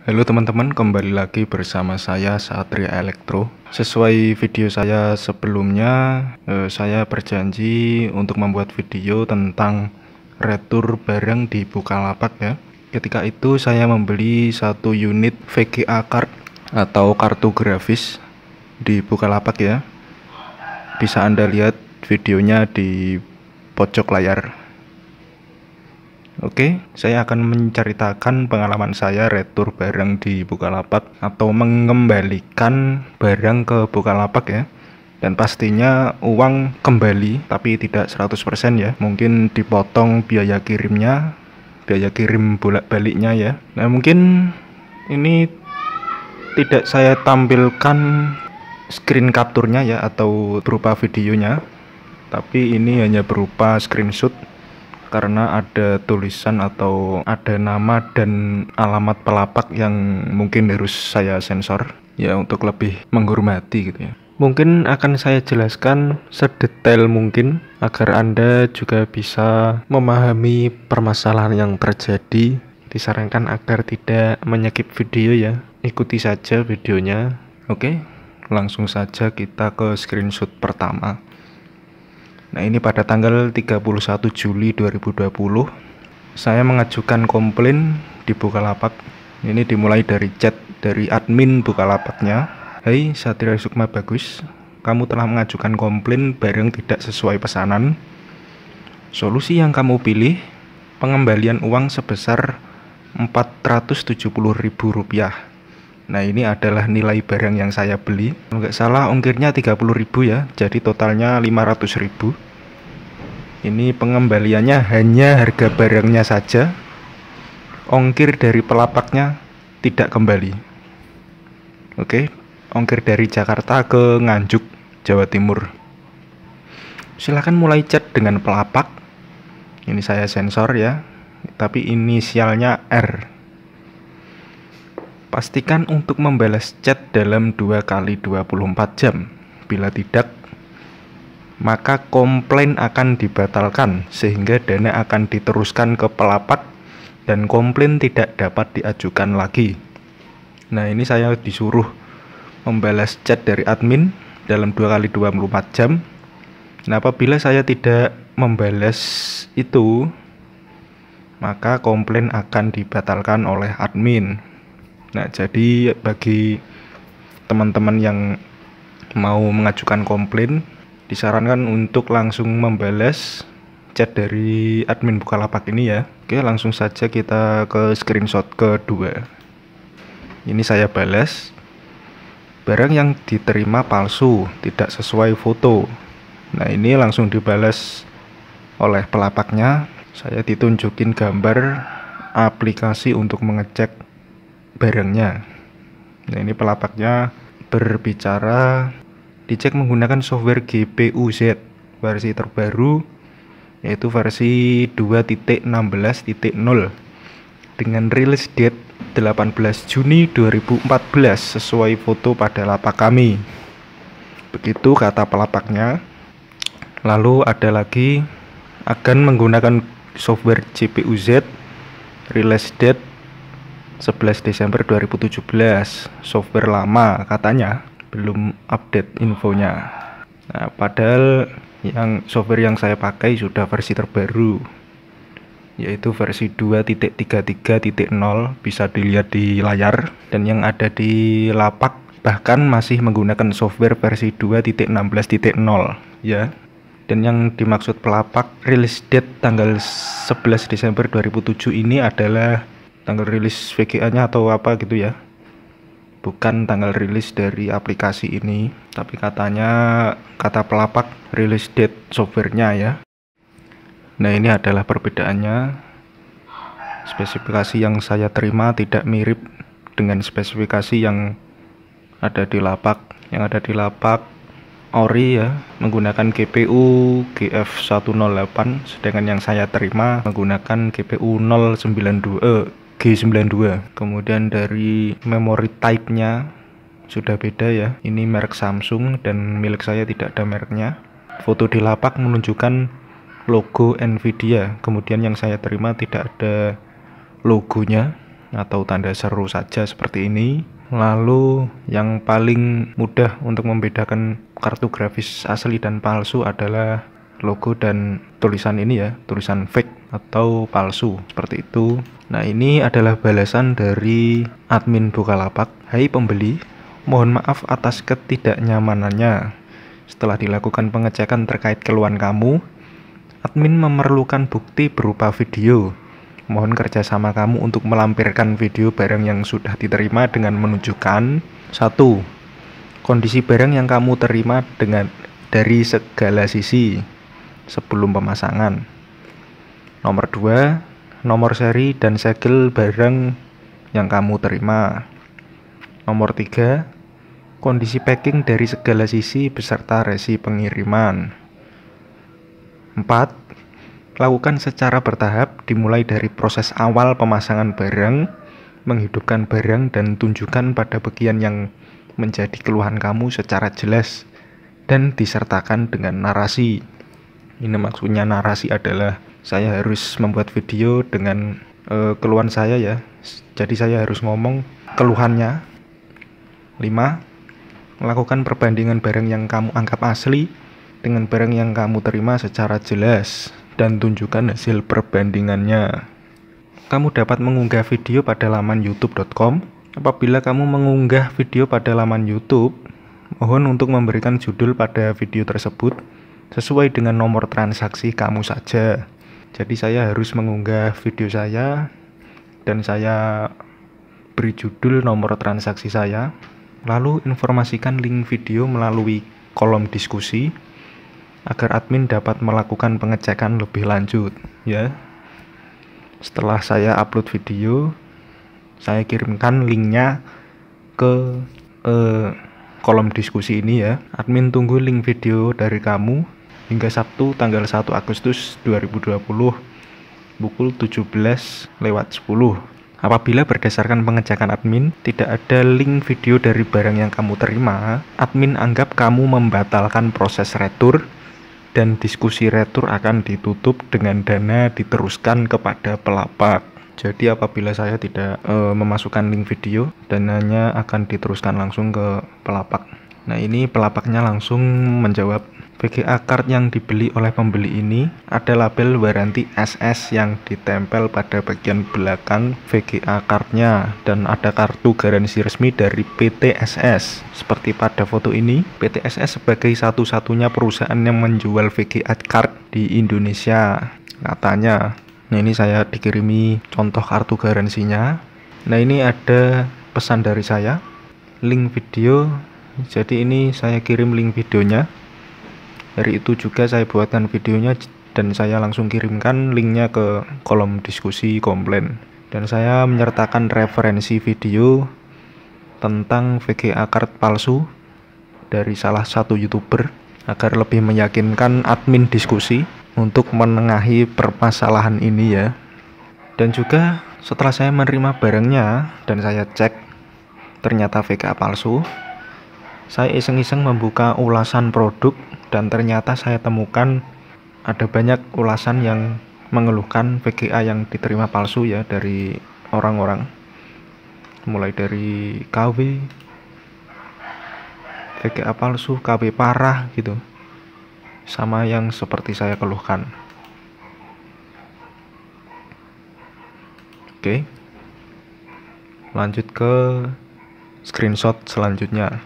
Halo teman-teman, kembali lagi bersama saya Satria Elektro. Sesuai video saya sebelumnya, saya berjanji untuk membuat video tentang retur barang di Bukalapak ya. Ketika itu saya membeli satu unit VGA card atau kartu grafis di Bukalapak ya. Bisa Anda lihat videonya di pojok layar. Oke, saya akan menceritakan pengalaman saya retur barang di Bukalapak atau mengembalikan barang ke Bukalapak ya. Dan pastinya uang kembali, tapi tidak 100% ya. Mungkin dipotong biaya kirimnya, biaya kirim bolak-baliknya ya. Nah, mungkin ini tidak saya tampilkan screen capture-nya ya atau berupa videonya. Tapi ini hanya berupa screenshot karena ada tulisan atau ada nama dan alamat pelapak yang mungkin harus saya sensor ya untuk lebih menghormati gitu ya. Mungkin akan saya jelaskan sedetail mungkin agar Anda juga bisa memahami permasalahan yang terjadi. Disarankan agar tidak menyekip video ya. Ikuti saja videonya. Oke, langsung saja kita ke screenshot pertama. Nah, ini pada tanggal 31 Juli 2020 saya mengajukan komplain di Bukalapak. Ini dimulai dari chat dari admin Bukalapaknya. Hai Satria Sukma Bagus, kamu telah mengajukan komplain barang tidak sesuai pesanan. Solusi yang kamu pilih, pengembalian uang sebesar Rp470.000. Nah, ini adalah nilai barang yang saya beli. Kalau nggak salah ongkirnya 30.000 ya, jadi totalnya 500.000. Ini pengembaliannya hanya harga barangnya saja. Ongkir dari pelapaknya tidak kembali. Oke, ongkir dari Jakarta ke Nganjuk, Jawa Timur. Silahkan mulai chat dengan pelapak. Ini saya sensor ya, tapi inisialnya R. Pastikan untuk membalas chat dalam 2 kali 24 jam. Bila tidak, maka komplain akan dibatalkan sehingga dana akan diteruskan ke pelapak dan komplain tidak dapat diajukan lagi. Nah, ini saya disuruh membalas chat dari admin dalam 2 kali 24 jam. Nah, apabila saya tidak membalas itu, maka komplain akan dibatalkan oleh admin. Nah, jadi bagi teman-teman yang mau mengajukan komplain, disarankan untuk langsung membalas chat dari admin Bukalapak ini ya. Oke, langsung saja kita ke screenshot kedua. Ini saya balas. Barang yang diterima palsu, tidak sesuai foto. Nah, ini langsung dibalas oleh pelapaknya. Saya ditunjukin gambar aplikasi untuk mengecek barangnya. Nah, ini pelapaknya berbicara dicek menggunakan software GPU-Z versi terbaru, yaitu versi 2.16.0 dengan release date 18 Juni 2014 sesuai foto pada lapak kami. Begitu kata pelapaknya. Lalu ada lagi akan menggunakan software GPU-Z, release date 11 Desember 2017, software lama katanya, belum update infonya. Nah, padahal yang software yang saya pakai sudah versi terbaru, yaitu versi 2.33.0, bisa dilihat di layar. Dan yang ada di lapak bahkan masih menggunakan software versi 2.16.0 ya. Dan yang dimaksud pelapak release date tanggal 11 Desember 2007 ini adalah tanggal rilis VGA-nya atau apa gitu ya, bukan tanggal rilis dari aplikasi ini, tapi katanya kata pelapak release date softwarenya ya. Nah, ini adalah perbedaannya. Spesifikasi yang saya terima tidak mirip dengan spesifikasi yang ada di lapak. Yang ada di lapak ori ya, menggunakan GPU GF108, sedangkan yang saya terima menggunakan GPU G92. Kemudian dari memory type-nya sudah beda ya. Ini merek Samsung dan milik saya tidak ada mereknya. Foto di lapak menunjukkan logo Nvidia. Kemudian yang saya terima tidak ada logonya. atau tanda seru saja seperti ini. Lalu yang paling mudah untuk membedakan kartu grafis asli dan palsu adalah logo dan tulisan ini ya, tulisan fake atau palsu seperti itu. Nah, ini adalah balasan dari admin Bukalapak. Hai pembeli, mohon maaf atas ketidaknyamanannya. Setelah dilakukan pengecekan terkait keluhan kamu, admin memerlukan bukti berupa video. Mohon kerjasama kamu untuk melampirkan video barang yang sudah diterima dengan menunjukkan 1. Kondisi barang yang kamu terima dari segala sisi sebelum pemasangan. Nomor 2. Nomor seri dan segel barang yang kamu terima. Nomor 3. Kondisi packing dari segala sisi beserta resi pengiriman. 4. Lakukan secara bertahap dimulai dari proses awal pemasangan barang, menghidupkan barang dan tunjukkan pada bagian yang menjadi keluhan kamu secara jelas dan disertakan dengan narasi. Ini maksudnya narasi adalah saya harus membuat video dengan keluhan saya ya. Jadi saya harus ngomong keluhannya. 5. Melakukan perbandingan barang yang kamu anggap asli dengan barang yang kamu terima secara jelas dan tunjukkan hasil perbandingannya. Kamu dapat mengunggah video pada laman youtube.com. Apabila kamu mengunggah video pada laman YouTube, mohon untuk memberikan judul pada video tersebut sesuai dengan nomor transaksi kamu saja. Jadi saya harus mengunggah video saya dan saya beri judul nomor transaksi saya. Lalu informasikan link video melalui kolom diskusi agar admin dapat melakukan pengecekan lebih lanjut ya. Setelah saya upload video, saya kirimkan linknya ke kolom diskusi ini ya. Admin tunggu link video dari kamu hingga Sabtu tanggal 1 Agustus 2020 pukul 17:10. Apabila berdasarkan pengecekan admin tidak ada link video dari barang yang kamu terima, admin anggap kamu membatalkan proses retur dan diskusi retur akan ditutup dengan dana diteruskan kepada pelapak. Jadi apabila saya tidak memasukkan link video, dananya akan diteruskan langsung ke pelapak. Nah, ini pelapaknya langsung menjawab, VGA card yang dibeli oleh pembeli ini ada label waranti SS yang ditempel pada bagian belakang VGA cardnya dan ada kartu garansi resmi dari PT SS. Seperti pada foto ini, PT SS sebagai satu-satunya perusahaan yang menjual VGA card di Indonesia katanya. Nah, ini saya dikirimi contoh kartu garansinya. Nah, ini ada pesan dari saya, link video. Jadi ini saya kirim link videonya. Dari itu juga saya buatkan videonya dan saya langsung kirimkan linknya ke kolom diskusi komplain. Dan saya menyertakan referensi video tentang VGA card palsu dari salah satu YouTuber agar lebih meyakinkan admin diskusi untuk menengahi permasalahan ini ya. Dan juga setelah saya menerima barangnya dan saya cek ternyata VGA palsu, saya iseng-iseng membuka ulasan produk dan ternyata saya temukan ada banyak ulasan yang mengeluhkan VGA yang diterima palsu ya dari orang-orang. Mulai dari KW, VGA palsu, KW parah gitu. Sama yang seperti saya keluhkan. Oke. Lanjut ke screenshot selanjutnya.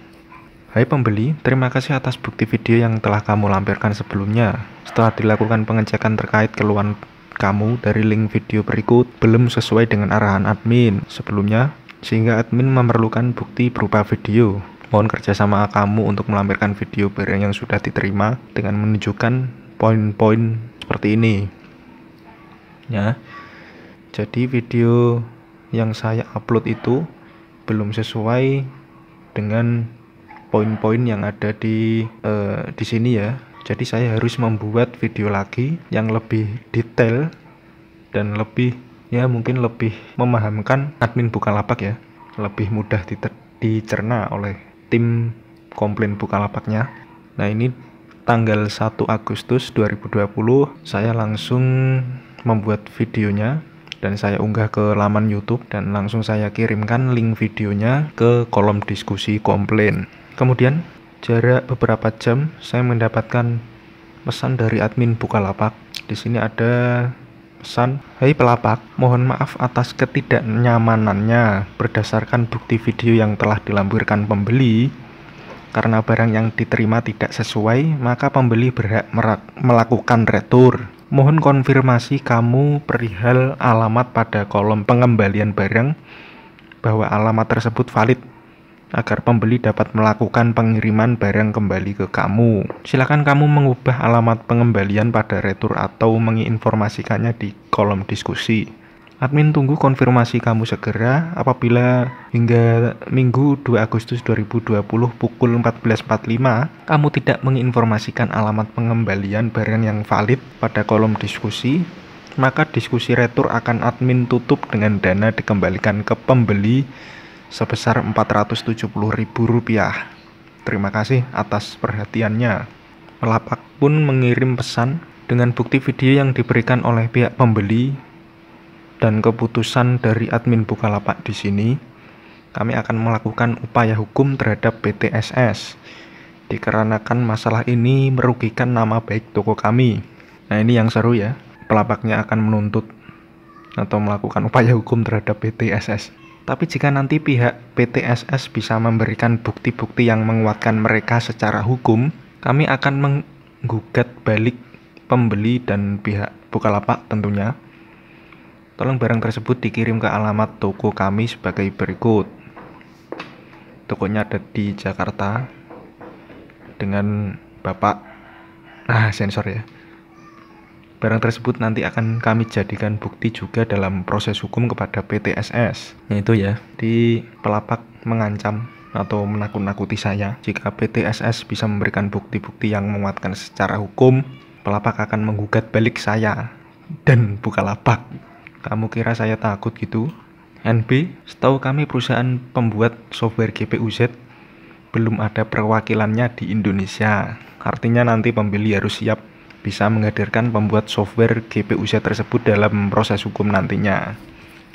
Hai pembeli, terima kasih atas bukti video yang telah kamu lampirkan sebelumnya. Setelah dilakukan pengecekan terkait keluhan kamu dari link video berikut belum sesuai dengan arahan admin sebelumnya, sehingga admin memerlukan bukti berupa video. Mohon kerjasama kamu untuk melampirkan video barang yang sudah diterima dengan menunjukkan poin-poin seperti ini. Ya, jadi video yang saya upload itu belum sesuai dengan poin-poin yang ada di sini ya. Jadi saya harus membuat video lagi yang lebih detail dan lebih ya mungkin lebih memahamkan admin Bukalapak ya, lebih mudah dicerna oleh tim komplain Bukalapaknya. Nah, ini tanggal 1 Agustus 2020 saya langsung membuat videonya dan saya unggah ke laman YouTube dan langsung saya kirimkan link videonya ke kolom diskusi komplain. Kemudian jarak beberapa jam saya mendapatkan pesan dari admin Bukalapak. Di sini ada pesan, "Hai pelapak, mohon maaf atas ketidaknyamanannya. Berdasarkan bukti video yang telah dilampirkan pembeli, karena barang yang diterima tidak sesuai, maka pembeli berhak melakukan retur. Mohon konfirmasi kamu perihal alamat pada kolom pengembalian barang bahwa alamat tersebut valid agar pembeli dapat melakukan pengiriman barang kembali ke kamu. Silakan kamu mengubah alamat pengembalian pada retur atau menginformasikannya di kolom diskusi. Admin tunggu konfirmasi kamu segera. Apabila hingga Minggu 2 Agustus 2020 pukul 14.45 kamu tidak menginformasikan alamat pengembalian barang yang valid pada kolom diskusi, maka diskusi retur akan admin tutup dengan dana dikembalikan ke pembeli sebesar Rp470.000. Terima kasih atas perhatiannya." Pelapak pun mengirim pesan dengan bukti video yang diberikan oleh pihak pembeli dan keputusan dari admin Bukalapak di sini. Kami akan melakukan upaya hukum terhadap PTSS dikarenakan masalah ini merugikan nama baik toko kami. Nah, ini yang seru ya. Pelapaknya akan menuntut atau melakukan upaya hukum terhadap PTSS. Tapi jika nanti pihak PTSS bisa memberikan bukti-bukti yang menguatkan mereka secara hukum, kami akan menggugat balik pembeli dan pihak Bukalapak tentunya. Tolong barang tersebut dikirim ke alamat toko kami sebagai berikut. Tokonya ada di Jakarta dengan Bapak sensor ya. Barang tersebut nanti akan kami jadikan bukti juga dalam proses hukum kepada PTSS. Itu ya, di Pelapak mengancam atau menakut-nakuti saya. Jika PTSS bisa memberikan bukti-bukti yang menguatkan secara hukum, Pelapak akan menggugat balik saya dan Bukalapak. Kamu kira saya takut gitu? NB, setahu kami perusahaan pembuat software GPUZ belum ada perwakilannya di Indonesia. Artinya nanti pembeli harus siap bisa menghadirkan pembuat software GPUZ tersebut dalam proses hukum nantinya.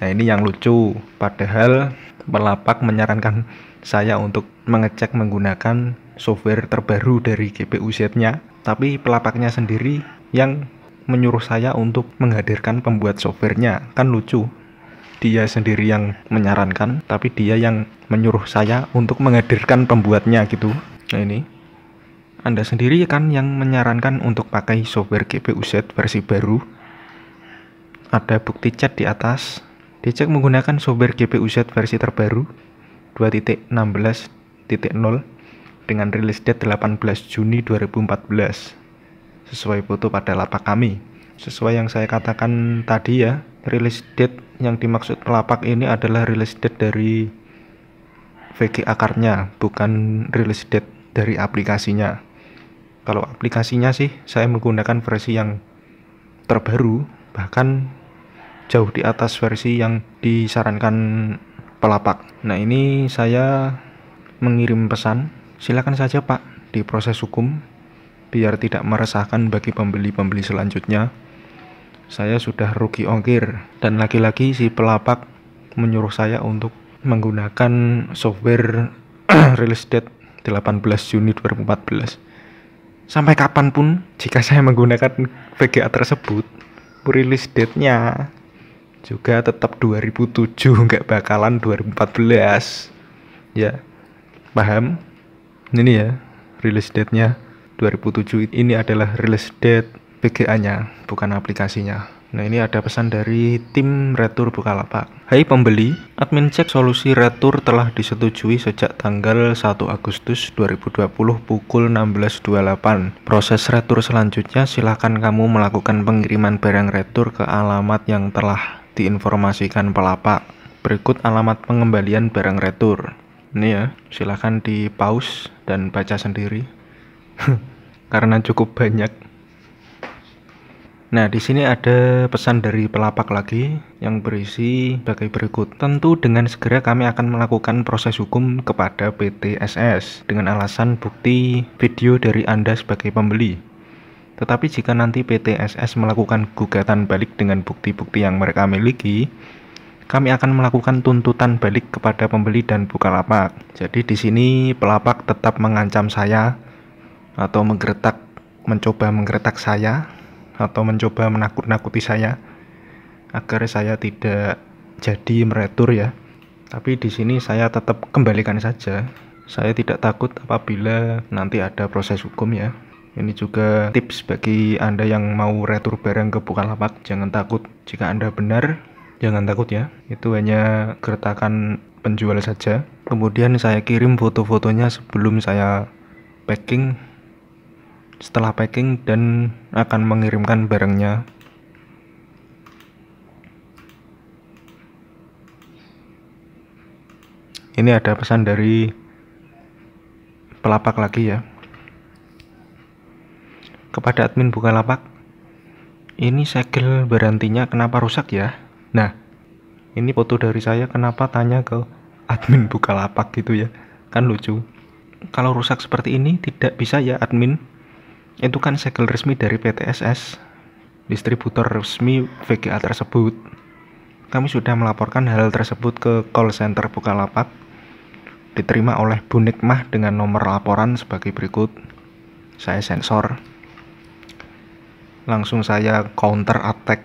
Nah, ini yang lucu. Padahal Pelapak menyarankan saya untuk mengecek menggunakan software terbaru dari GPUZ-nya, tapi Pelapaknya sendiri yang menyuruh saya untuk menghadirkan pembuat softwarenya. Kan lucu, dia sendiri yang menyarankan tapi dia yang menyuruh saya untuk menghadirkan pembuatnya gitu. Nah, ini Anda sendiri kan yang menyarankan untuk pakai software GPUZ versi baru. Ada bukti chat di atas. Dicek menggunakan software GPUZ versi terbaru 2.16.0 dengan release date 18 Juni 2014 sesuai foto pada lapak kami. Sesuai yang saya katakan tadi ya, release date yang dimaksud Pelapak ini adalah release date dari VGA card-nya, bukan release date dari aplikasinya. Kalau aplikasinya sih saya menggunakan versi yang terbaru, bahkan jauh di atas versi yang disarankan Pelapak. Nah, ini saya mengirim pesan, silakan saja Pak diproses hukum biar tidak meresahkan bagi pembeli-pembeli selanjutnya. Saya sudah rugi ongkir, dan lagi-lagi si Pelapak menyuruh saya untuk menggunakan software release date 18 Juni 2014. Sampai kapanpun jika saya menggunakan VGA tersebut, release date-nya juga tetap 2007, nggak bakalan 2014. Ya, paham? Ini ya, release date-nya 2007. Ini adalah release date VGA-nya, bukan aplikasinya. Nah, ini ada pesan dari tim retur Bukalapak. Hai pembeli, admin cek solusi retur telah disetujui sejak tanggal 1 Agustus 2020 pukul 16.28. Proses retur selanjutnya silakan kamu melakukan pengiriman barang retur ke alamat yang telah diinformasikan Pelapak. Berikut alamat pengembalian barang retur. Ini ya, silakan di pause dan baca sendiri. Karena cukup banyak. Nah, di sini ada pesan dari Pelapak lagi yang berisi sebagai berikut. Tentu dengan segera kami akan melakukan proses hukum kepada PTSS dengan alasan bukti video dari Anda sebagai pembeli. Tetapi jika nanti PTSS melakukan gugatan balik dengan bukti-bukti yang mereka miliki, kami akan melakukan tuntutan balik kepada pembeli dan Bukalapak. Jadi di sini pelapak tetap mengancam saya atau mencoba menggertak saya atau mencoba menakut-nakuti saya agar saya tidak jadi meretur ya. Tapi di sini saya tetap kembalikan saja. Saya tidak takut apabila nanti ada proses hukum ya. Ini juga tips bagi Anda yang mau retur barang ke Bukalapak. Jangan takut, jika Anda benar, jangan takut ya. Itu hanya gertakan penjual saja. Kemudian saya kirim foto-fotonya sebelum saya packing, setelah packing, dan akan mengirimkan barangnya. Ini ada pesan dari pelapak lagi ya. Kepada admin Bukalapak, ini segel berantinya kenapa rusak ya? Nah, ini foto dari saya, kenapa tanya ke admin Bukalapak gitu ya? Kan lucu. Kalau rusak seperti ini tidak bisa ya admin. Itu kan segel resmi dari PTSS, distributor resmi VGA tersebut. Kami sudah melaporkan hal tersebut ke call center Bukalapak. Diterima oleh Bu Nikmah dengan nomor laporan sebagai berikut. Saya sensor. Langsung saya counter attack.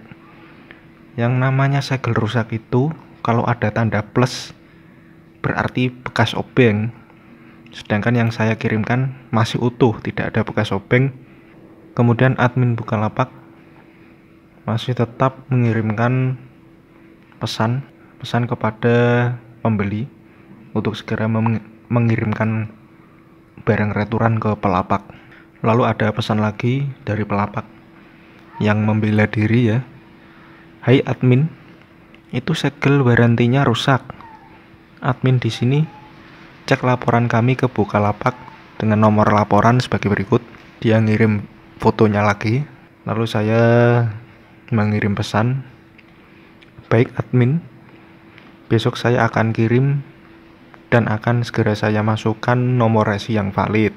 Yang namanya segel rusak itu kalau ada tanda plus berarti bekas obeng. Sedangkan yang saya kirimkan masih utuh, tidak ada bekas obeng. Kemudian admin Bukalapak masih tetap mengirimkan pesan kepada pembeli untuk segera mengirimkan barang returan ke pelapak. Lalu ada pesan lagi dari pelapak yang membela diri ya. Hai admin, itu segel warantinya rusak. Admin di sini cek laporan kami ke Bukalapak dengan nomor laporan sebagai berikut. Dia ngirim fotonya lagi. Lalu saya mengirim pesan, baik admin, besok saya akan kirim dan akan segera saya masukkan nomor resi yang valid.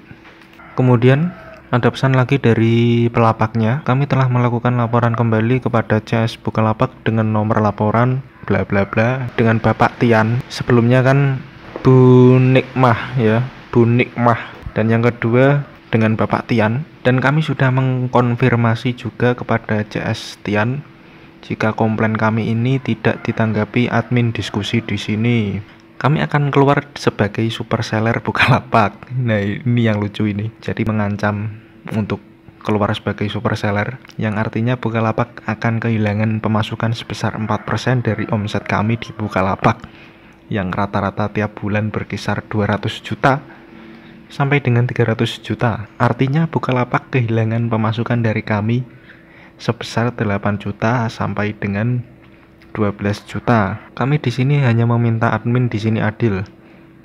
Kemudian ada pesan lagi dari pelapaknya, kami telah melakukan laporan kembali kepada CS Bukalapak dengan nomor laporan bla bla bla dengan Bapak Tian. Sebelumnya kan Bu Nikmah ya, Bu Nikmah, dan yang kedua dengan Bapak Tian. Dan kami sudah mengkonfirmasi juga kepada CS Tian jika komplain kami ini tidak ditanggapi admin diskusi di sini, kami akan keluar sebagai super seller Bukalapak. Nah, ini yang lucu ini. Jadi mengancam untuk keluar sebagai super seller, yang artinya Bukalapak akan kehilangan pemasukan sebesar 4% dari omset kami di Bukalapak, yang rata-rata tiap bulan berkisar 200 juta sampai dengan 300 juta. Artinya Bukalapak kehilangan pemasukan dari kami sebesar 8 juta sampai dengan 12 juta. Kami di sini hanya meminta admin di sini adil,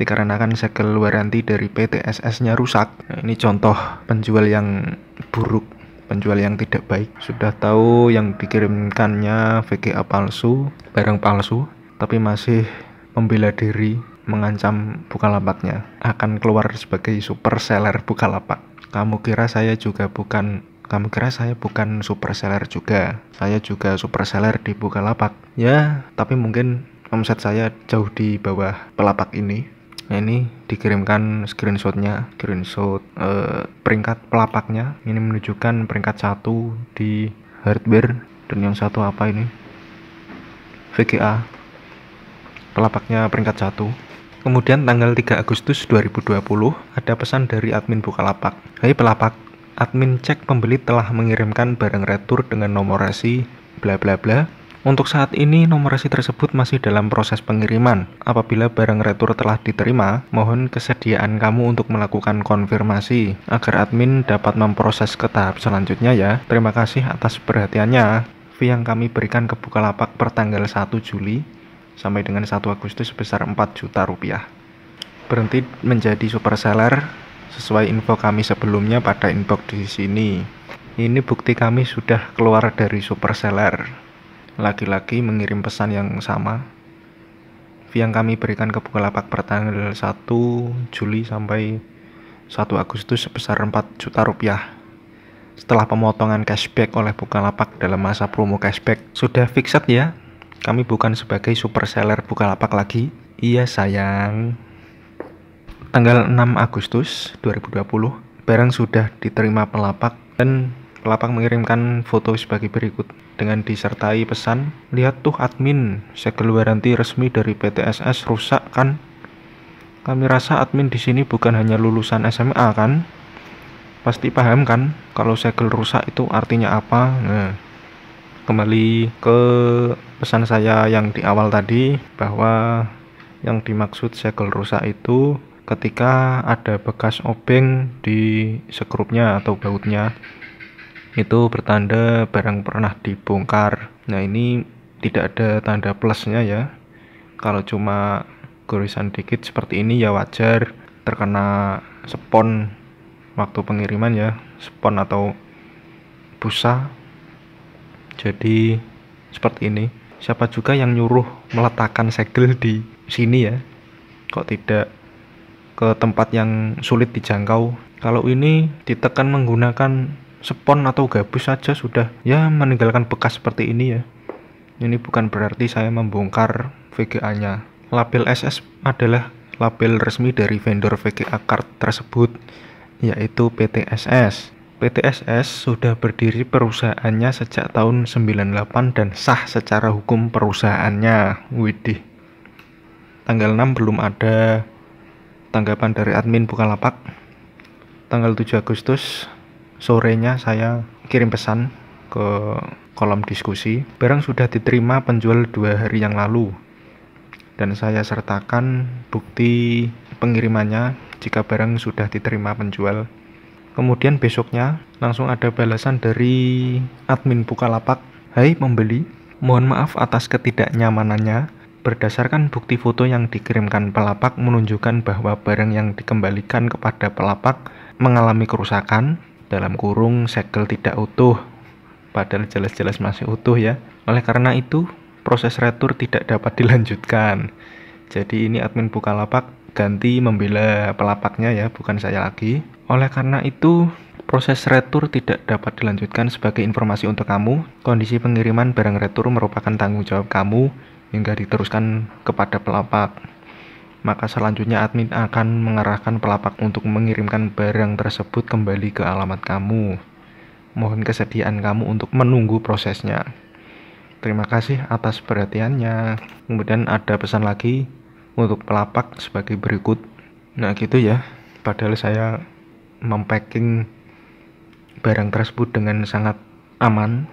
dikarenakan segel waranti dari PTSS-nya rusak. Nah, ini contoh penjual yang buruk, penjual yang tidak baik. Sudah tahu yang dikirimkannya VGA palsu, barang palsu, tapi masih membela diri, mengancam Bukalapaknya akan keluar sebagai super seller Bukalapak. Kamu kira saya bukan super seller juga. Saya juga super seller di Bukalapak. Ya, tapi mungkin omset saya jauh di bawah pelapak ini. Nah, ini dikirimkan screenshot peringkat pelapaknya. Ini menunjukkan peringkat 1 di hardware, dan yang satu apa ini? VGA. Pelapaknya peringkat 1. Kemudian tanggal 3 Agustus 2020 ada pesan dari admin Bukalapak. Hai pelapak, admin cek pembeli telah mengirimkan barang retur dengan nomor resi bla bla bla. Untuk saat ini nomor resi tersebut masih dalam proses pengiriman. Apabila barang retur telah diterima, mohon kesediaan kamu untuk melakukan konfirmasi agar admin dapat memproses ke tahap selanjutnya ya. Terima kasih atas perhatiannya. Fee yang kami berikan ke Bukalapak per tanggal 1 Juli sampai dengan 1 Agustus sebesar 4 juta rupiah. Berhenti menjadi super seller sesuai info kami sebelumnya pada inbox di sini. Ini bukti kami sudah keluar dari super seller. Lagi-lagi mengirim pesan yang sama. Fee yang kami berikan ke Bukalapak per tanggal 1 Juli sampai 1 Agustus sebesar 4 juta rupiah. setelah pemotongan cashback oleh Bukalapak dalam masa promo cashback. Sudah fixed ya, kami bukan sebagai super seller Bukalapak lagi. Iya sayang. Tanggal 6 Agustus 2020, barang sudah diterima pelapak dan pelapak mengirimkan foto sebagai berikut dengan disertai pesan, lihat tuh admin, segel waranti resmi dari PTSS rusak kan? Kami rasa admin di sini bukan hanya lulusan SMA kan? Pasti paham kan kalau segel rusak itu artinya apa? Nah, kembali ke pesan saya yang di awal tadi, bahwa yang dimaksud segel rusak itu ketika ada bekas obeng di sekrupnya atau bautnya, itu bertanda barang pernah dibongkar. Nah, ini tidak ada tanda plusnya ya. Kalau cuma gorisan dikit seperti ini ya wajar, terkena spon waktu pengiriman ya, spon atau busa. Jadi seperti ini. Siapa juga yang nyuruh meletakkan segel di sini ya? Kok tidak ke tempat yang sulit dijangkau? Kalau ini ditekan menggunakan spon atau gabus saja sudah ya meninggalkan bekas seperti ini ya. Ini bukan berarti saya membongkar VGA-nya. Label SS adalah label resmi dari vendor VGA card tersebut, yaitu PTSS. PTSS sudah berdiri perusahaannya sejak tahun 98 dan sah secara hukum perusahaannya. Widih. Tanggal 6 belum ada tanggapan dari admin Bukalapak. Tanggal 7 Agustus sorenya saya kirim pesan ke kolom diskusi, barang sudah diterima penjual 2 hari yang lalu, dan saya sertakan bukti pengirimannya jika barang sudah diterima penjual. Kemudian besoknya langsung ada balasan dari admin Bukalapak, hai pembeli, mohon maaf atas ketidaknyamanannya. Berdasarkan bukti foto yang dikirimkan pelapak menunjukkan bahwa barang yang dikembalikan kepada pelapak mengalami kerusakan, dalam kurung segel tidak utuh, padahal jelas-jelas masih utuh ya. Oleh karena itu proses retur tidak dapat dilanjutkan. Jadi ini admin Bukalapak ganti membela pelapaknya ya, bukan saya lagi. Oleh karena itu proses retur tidak dapat dilanjutkan. Sebagai informasi untuk kamu, kondisi pengiriman barang retur merupakan tanggung jawab kamu hingga diteruskan kepada pelapak. Maka selanjutnya admin akan mengarahkan pelapak untuk mengirimkan barang tersebut kembali ke alamat kamu. Mohon kesediaan kamu untuk menunggu prosesnya. Terima kasih atas perhatiannya. Kemudian ada pesan lagi untuk pelapak sebagai berikut. Nah gitu ya, padahal saya mempacking barang tersebut dengan sangat aman.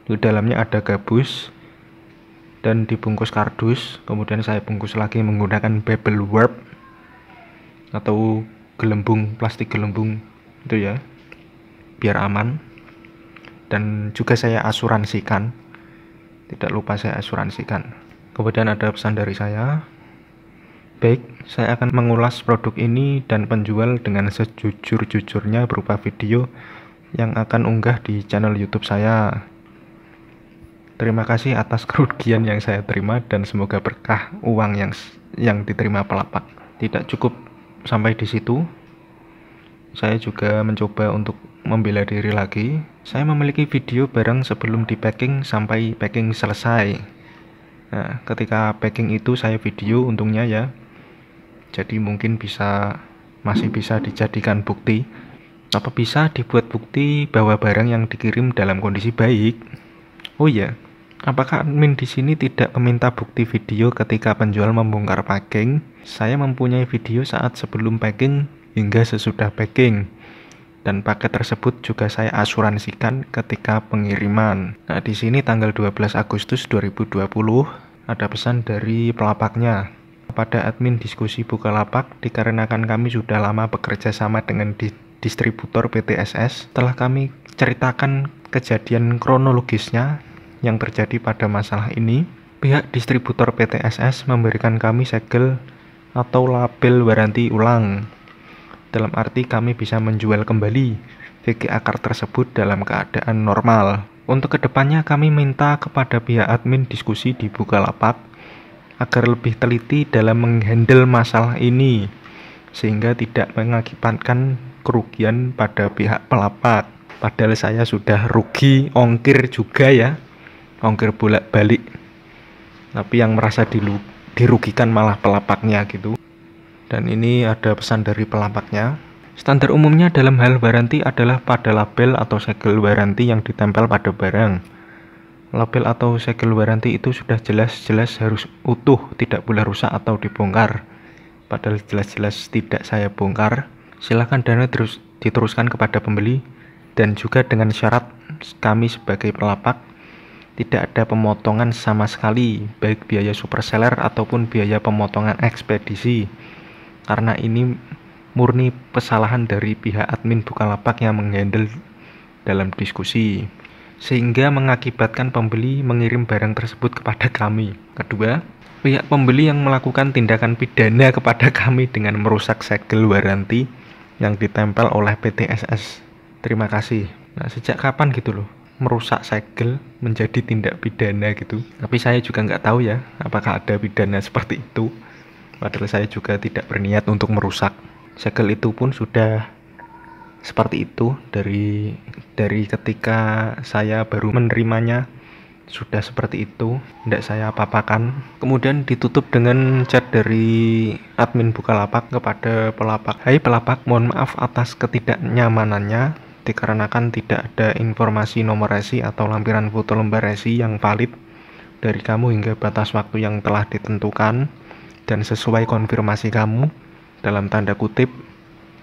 Di dalamnya ada gabus dan dibungkus kardus, kemudian saya bungkus lagi menggunakan bubble wrap atau gelembung, plastik gelembung itu ya, biar aman. Dan juga saya asuransikan, tidak lupa saya asuransikan. Kemudian ada pesan dari saya, baik, saya akan mengulas produk ini dan penjual dengan sejujur-jujurnya berupa video yang akan unggah di channel YouTube saya. Terima kasih atas kerugian yang saya terima dan semoga berkah uang yang diterima pelapak. Tidak cukup sampai di situ, saya juga mencoba untuk membela diri lagi. Saya memiliki video barang sebelum di packing sampai packing selesai. Nah, ketika packing itu saya video untungnya ya. Jadi mungkin masih bisa dijadikan bukti. Apa bisa dibuat bukti bahwa barang yang dikirim dalam kondisi baik? Oh iya, apakah admin di sini tidak meminta bukti video ketika penjual membongkar packing? Saya mempunyai video saat sebelum packing hingga sesudah packing. Dan paket tersebut juga saya asuransikan ketika pengiriman. Nah, di sini tanggal 12 Agustus 2020 ada pesan dari pelapaknya. Kepada admin diskusi Bukalapak, dikarenakan kami sudah lama bekerja sama dengan distributor PTSS, telah kami ceritakan kejadian kronologisnya yang terjadi pada masalah ini. Pihak distributor PTSS memberikan kami segel atau label waranti ulang. Dalam arti kami bisa menjual kembali VGA card tersebut dalam keadaan normal. Untuk kedepannya kami minta kepada pihak admin diskusi di Bukalapak agar lebih teliti dalam menghandle masalah ini, sehingga tidak mengakibatkan kerugian pada pihak pelapak. Padahal saya sudah rugi ongkir juga ya, ongkir bolak-balik. Tapi yang merasa dirugikan malah pelapaknya gitu. Dan ini ada pesan dari pelapaknya. Standar umumnya dalam hal waranti adalah pada label atau segel waranti yang ditempel pada barang. Label atau segel waranti itu sudah jelas-jelas harus utuh, tidak boleh rusak atau dibongkar. Padahal jelas-jelas tidak saya bongkar. Silakan dana terus diteruskan kepada pembeli. Dan juga dengan syarat kami sebagai pelapak tidak ada pemotongan sama sekali, baik biaya super seller ataupun biaya pemotongan ekspedisi. Karena ini murni kesalahan dari pihak admin Bukalapak yang menghandle dalam diskusi, sehingga mengakibatkan pembeli mengirim barang tersebut kepada kami. Kedua, pihak pembeli yang melakukan tindakan pidana kepada kami dengan merusak segel waranti yang ditempel oleh PT SS. Terima kasih. Nah, sejak kapan gitu loh merusak segel menjadi tindak pidana gitu? Tapi saya juga nggak tahu ya apakah ada pidana seperti itu. Padahal saya juga tidak berniat untuk merusak. Segel itu pun sudah seperti itu dari ketika saya baru menerimanya, sudah seperti itu, tidak saya apa-apakan. Kemudian ditutup dengan chat dari admin Bukalapak kepada pelapak. Hai pelapak, mohon maaf atas ketidaknyamanannya, dikarenakan tidak ada informasi nomor resi atau lampiran foto lembar resi yang valid dari kamu hingga batas waktu yang telah ditentukan dan sesuai konfirmasi kamu, dalam tanda kutip,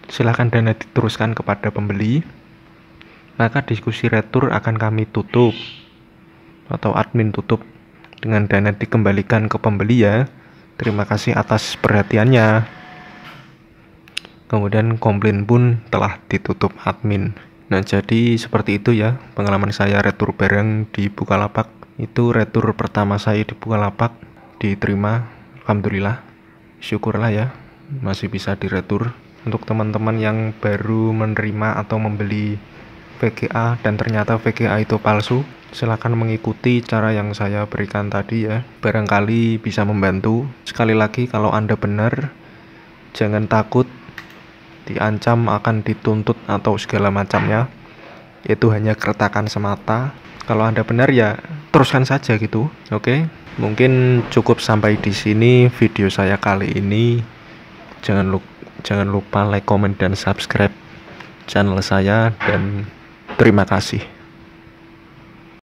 silakan dana diteruskan kepada pembeli, maka diskusi retur akan kami tutup atau admin tutup dengan dana dikembalikan ke pembeli ya. Terima kasih atas perhatiannya. Kemudian komplain pun telah ditutup admin. Nah, jadi seperti itu ya pengalaman saya retur barang di Bukalapak. Itu retur pertama saya di Bukalapak, diterima, alhamdulillah. Syukurlah ya masih bisa diretur. Untuk teman-teman yang baru menerima atau membeli VGA dan ternyata VGA itu palsu, silakan mengikuti cara yang saya berikan tadi ya. Barangkali bisa membantu. Sekali lagi, kalau Anda benar, jangan takut diancam akan dituntut atau segala macamnya. Itu hanya keretakan semata. Kalau Anda benar ya teruskan saja gitu. Oke. Mungkin cukup sampai di sini video saya kali ini. Jangan lupa like, comment, dan subscribe channel saya, dan terima kasih.